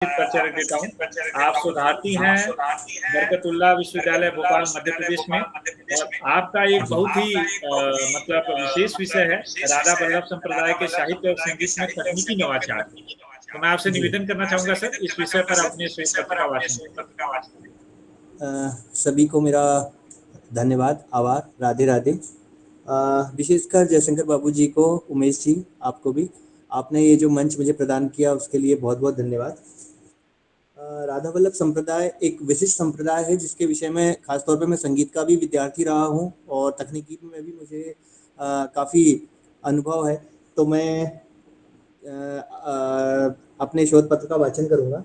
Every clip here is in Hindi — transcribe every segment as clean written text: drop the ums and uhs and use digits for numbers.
परिचय रख देता हूँ। आप शोधार्थी हैं बरकतुल्लाह विश्वविद्यालय भोपाल मध्य प्रदेश में, और आपका एक बहुत ही मतलब विशेष विषय है राधा वल्लभ संप्रदाय के साहित्य और संगीत में तकनीकी नवाचार। तो मैं आपसे जी निवेदन करना चाहूंगा सर, इस विषय पर अपने श्वेत पत्र का भाषण करें। सभी को मेरा धन्यवाद, आभार, राधे राधे। विशेषकर जयशंकर बाबू जी को, उमेश जी आपको भी, आपने ये जो मंच मुझे प्रदान किया उसके लिए बहुत बहुत धन्यवाद। राधा वल्लभ संप्रदाय एक विशिष्ट संप्रदाय है जिसके विषय में खासतौर पे मैं संगीत का भी विद्यार्थी रहा हूँ और तकनीकी में भी मुझे काफ़ी अनुभव है। तो मैं अपने शोध पत्र का वाचन करूँगा।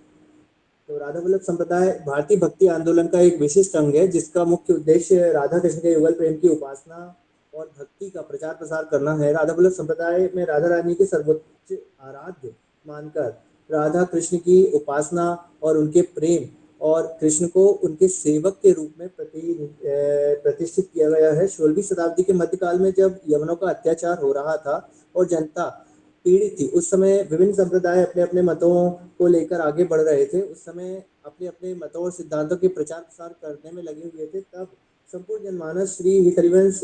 तो राधा वल्लभ संप्रदाय भारतीय भक्ति आंदोलन का एक विशिष्ट अंग है जिसका मुख्य उद्देश्य राधा कृष्ण के युगल प्रेम की उपासना और भक्ति का प्रचार प्रसार करना है। राधा वल्लभ संप्रदाय में राधा रानी के सर्वोच्च आराध्य मानकर राधा कृष्ण की उपासना और उनके प्रेम और कृष्ण को उनके सेवक के रूप में प्रतिष्ठित किया गया है। 16वीं शताब्दी के मध्यकाल में जब यवनों का अत्याचार हो रहा था और जनता पीड़ित थी, उस समय विभिन्न संप्रदाय अपने अपने मतों को लेकर आगे बढ़ रहे थे। उस समय अपने अपने मतों और सिद्धांतों के प्रचार प्रसार करने में लगे हुए थे। तब संपूर्ण जनमानस श्री हरिवंश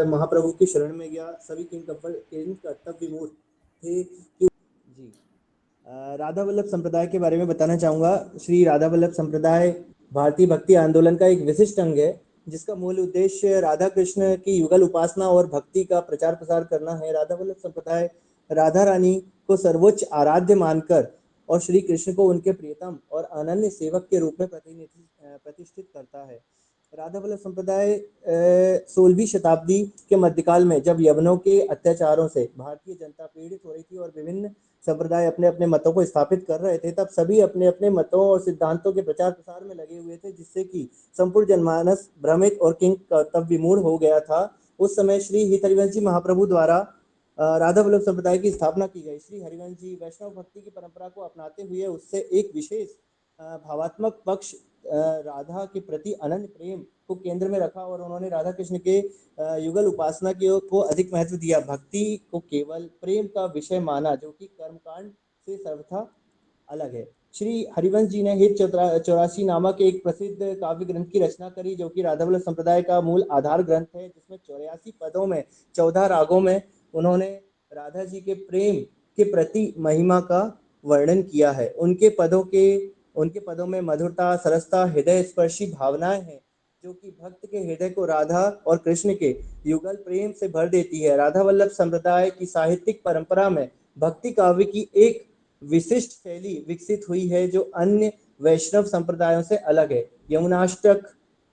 महाप्रभु की शरण में गया। सभी किंग कर्तव्य विमूढ़ थे जी। राधा वल्लभ संप्रदाय के बारे में बताना चाहूँगा। श्री राधा वल्लभ संप्रदाय भारतीय भक्ति आंदोलन का एक विशिष्ट अंग है जिसका मूल उद्देश्य राधा कृष्ण की युगल उपासना और भक्ति का प्रचार प्रसार करना है। राधा वल्लभ संप्रदाय राधा रानी को सर्वोच्च आराध्य मानकर और श्री कृष्ण को उनके प्रियतम और अनन्य सेवक के रूप में प्रतिष्ठित करता है। राधा वल्लभ संप्रदाय 16वीं शताब्दी के मध्यकाल में जब यवनों के अत्याचारों से भारतीय जनता पीड़ित हो रही थी और विभिन्न संप्रदाय अपने अपने मतों को स्थापित कर रहे थे, तब सभी अपने अपने मतों और सिद्धांतों के प्रचार प्रसार में लगे हुए थे जिससे कि संपूर्ण जनमानस भ्रमित और किंग कर्तव्य विमूढ़ हो गया था। उस समय श्री हरिवंश जी महाप्रभु द्वारा राधा वल्लभ संप्रदाय की स्थापना की गई। श्री हरिवंश जी वैष्णव भक्ति की परंपरा को अपनाते हुए उससे एक विशेष भावात्मक पक्ष राधा के प्रति अनन्य प्रेम को केंद्र में रखा और उन्होंने राधा कृष्ण के युगल उपासना को अधिक महत्व दिया। भक्ति को केवल प्रेम का विषय माना जो कि कर्मकांड से सर्वथा अलग है। श्री हरिवंश जी ने हित 84 नामक एक प्रसिद्ध काव्य ग्रंथ की रचना करी जो कि राधा वल्लभ संप्रदाय का मूल आधार ग्रंथ है, जिसमें 84 पदों में 14 रागों में उन्होंने राधा जी के प्रेम के प्रति महिमा का वर्णन किया है। उनके पदों में मधुरता, सरसता, हृदय स्पर्शी भावनाएं हैं जो कि भक्त के हृदय को राधा और कृष्ण के युगल प्रेम से भर देती है। राधा वल्लभ संप्रदाय की साहित्यिक परंपरा में भक्ति काव्य की एक विशिष्ट शैली विकसित हुई है जो अन्य वैष्णव संप्रदायों से अलग है। यमुनाष्टक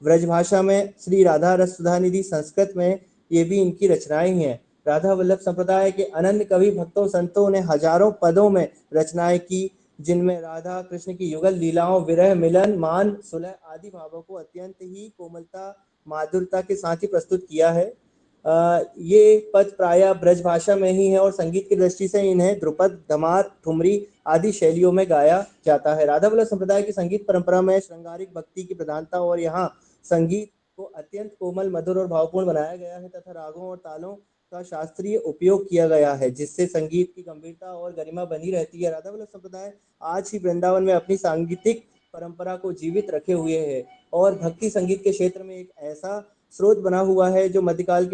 ब्रजभाषा में, श्री राधा रस सुधा निधि संस्कृत में, ये भी इनकी रचनाएं हैं। राधा वल्लभ संप्रदाय के अनन्य कवि भक्तों संतों ने हजारों पदों में रचनाएं की जिनमें राधा कृष्ण की युगल लीलाओं, विरह, मिलन, मान, सुलह आदि भावों को अत्यंत ही कोमलता, माधुरता के साथ ही प्रस्तुत किया है। ये पद प्रायः ब्रजभाषा में ही है और संगीत की दृष्टि से इन्हें ध्रुपद, धमार, ठुमरी आदि शैलियों में गाया जाता है। राधा वल्लभ संप्रदाय की संगीत परंपरा में श्रृंगारिक भक्ति की प्रधानता और यहाँ संगीत को अत्यंत कोमल, मधुर और भावपूर्ण बनाया गया है तथा रागों और तालों का शास्त्रीय उपयोग किया गया है जिससे संगीत की गंभीरता और गरिमा बनी रहती है। राधा वल्लभ संप्रदाय आज ही वृंदावन में अपनी सांगीतिक परंपरा को जीवित रखे हुए है और भक्ति संगीत के क्षेत्र में एक ऐसा स्रोत बना हुआ है जो मध्यकाल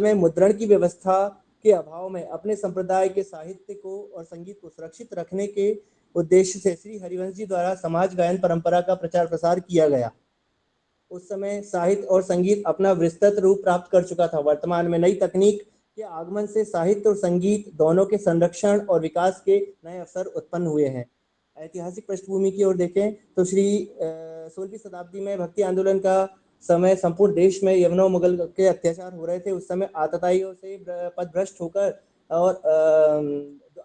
में मुद्रण की व्यवस्था के अभाव में अपने संप्रदाय के साहित्य को और संगीत को सुरक्षित रखने के उद्देश्य से श्री हरिवंश जी द्वारा समाज गायन परंपरा का प्रचार प्रसार किया गया। उस समय साहित्य और संगीत अपना विस्तृत रूप प्राप्त कर चुका था। वर्तमान में नई तकनीक के आगमन से साहित्य और संगीत दोनों के संरक्षण और विकास के नए अवसर उत्पन्न हुए हैं। ऐतिहासिक पृष्ठभूमि की ओर देखें तो श्री 16वीं शताब्दी में भक्ति आंदोलन का समय संपूर्ण देश में यवनों मुगल के अत्याचार हो रहे थे। उस समय आतताइयों से पदभ्रष्ट होकर और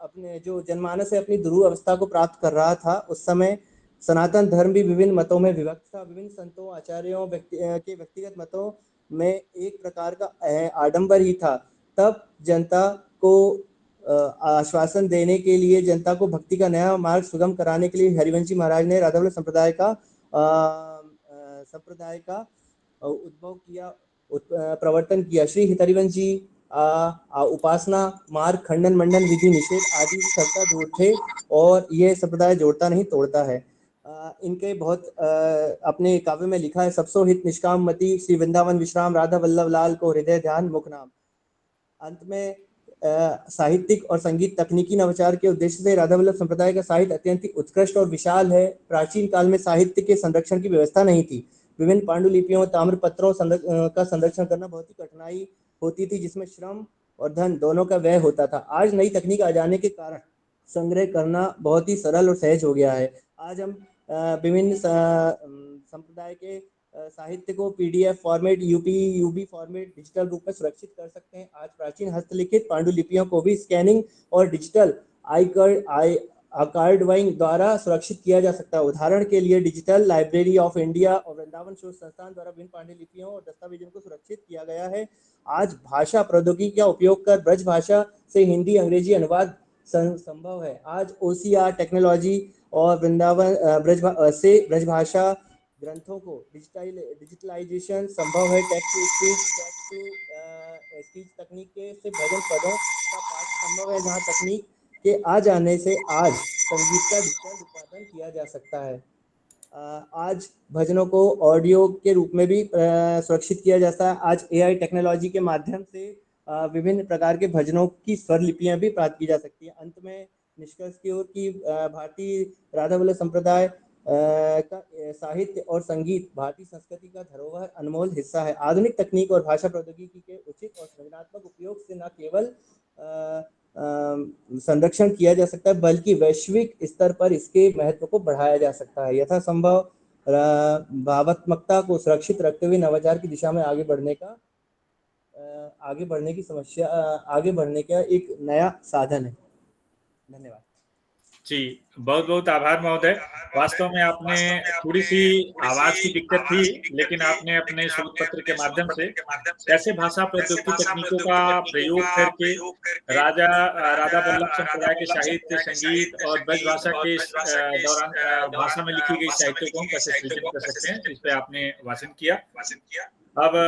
अपने जो जनमानस है अपनी ध्रुव अवस्था को प्राप्त कर रहा था। उस समय सनातन धर्म भी विभिन्न मतों में विभक्त था। विभिन्न संतों, आचार्यों के व्यक्तिगत मतों में एक प्रकार का आडंबर ही था। तब जनता को आश्वासन देने के लिए, जनता को भक्ति का नया मार्ग सुगम कराने के लिए हरिवंश जी महाराज ने राधा वल्लभ संप्रदाय का उद्भव किया, प्रवर्तन किया। श्री हरिवंश जी उपासना, मार्ग, खंडन, मंडन, विधि, निषेध आदि से सबका दूर थे और ये संप्रदाय जोड़ता नहीं तोड़ता है। इनके बहुत अपने काव्य में लिखा है, सबसो हित निष्काम मति, श्री वृंदावन विश्राम, राधा वल्लभ लाल को हृदय ध्यान मुख नाम। अंत में साहित्यिक और संगीत तकनीकी नवाचार के उद्देश्य से राधा वल्लभ संप्रदाय का साहित्य अत्यंत ही उत्कृष्ट और विशाल है। प्राचीन काल में साहित्य के संरक्षण की व्यवस्था नहीं थी। विभिन्न पांडुलिपियों, ताम्र पत्रों का संरक्षण करना बहुत ही कठिनाई होती थी, जिसमें श्रम और धन दोनों का व्यय होता था। आज नई तकनीक आ जाने के कारण संग्रह करना बहुत ही सरल और सहज हो गया है। आज हम विभिन्न संप्रदाय के साहित्य को पीडीएफ फॉर्मेट, यूबी फॉर्मेट, डिजिटल रूप में सुरक्षित कर सकते हैं। आज प्राचीन हस्तलिखित पांडुलिपियों को भी स्कैनिंग और डिजिटल आर्काइविंग द्वारा सुरक्षित किया जा सकता है। उदाहरण के लिए डिजिटल लाइब्रेरी ऑफ इंडिया और वृंदावन शोध संस्थान द्वारा विभिन्न पांडुलिपियों और दस्तावेजों को सुरक्षित किया गया है। आज भाषा प्रौद्योगिकी का उपयोग कर ब्रज भाषा से हिंदी अंग्रेजी अनुवाद संभव है। आज OCR टेक्नोलॉजी और वृंदावन ब्रज भाषा ग्रंथों को डिजिटलाइजेशन संभव है। टेक्स्ट टू स्पीच तकनीक से भजन पदों का पाठ संभव है, जहाँ तकनीक के आ जाने से आज संगीत का डिजिटल उत्पादन किया जा सकता है। आज भजनों को ऑडियो के रूप में भी सुरक्षित किया जाता है। आज AI टेक्नोलॉजी के माध्यम से विभिन्न प्रकार के भजनों की स्वर लिपियां भी प्राप्त की जा सकती है। अंत में निष्कर्ष की ओर कि भारतीय राधा वल्लभ संप्रदाय का साहित्य और संगीत भारतीय संस्कृति का धरोहर अनमोल हिस्सा है। आधुनिक तकनीक और भाषा प्रौद्योगिकी के उचित और सृजनात्मक उपयोग से न केवल संरक्षण किया जा सकता है, बल्कि वैश्विक स्तर पर इसके महत्व को बढ़ाया जा सकता है। यथासंभव भावात्मकता को सुरक्षित रखते हुए नवाचार की दिशा में आगे बढ़ने का एक नया साधन है। धन्यवाद जी, बहुत बहुत आभार महोदय। वास्तव में आपने थोड़ी सी आवाज की दिक्कत थी, लेकिन आपने अपने शोध पत्र के माध्यम से कैसे भाषा प्रौद्योगिकी तकनीकों का प्रयोग करके राधा वल्लभ संप्रदाय के साहित्य, संगीत और ब्रज भाषा के दौरान भाषा में लिखी गई साहित्य को हम कैसे सृजन कर सकते हैं, इस पे आपने भाषण किया। अब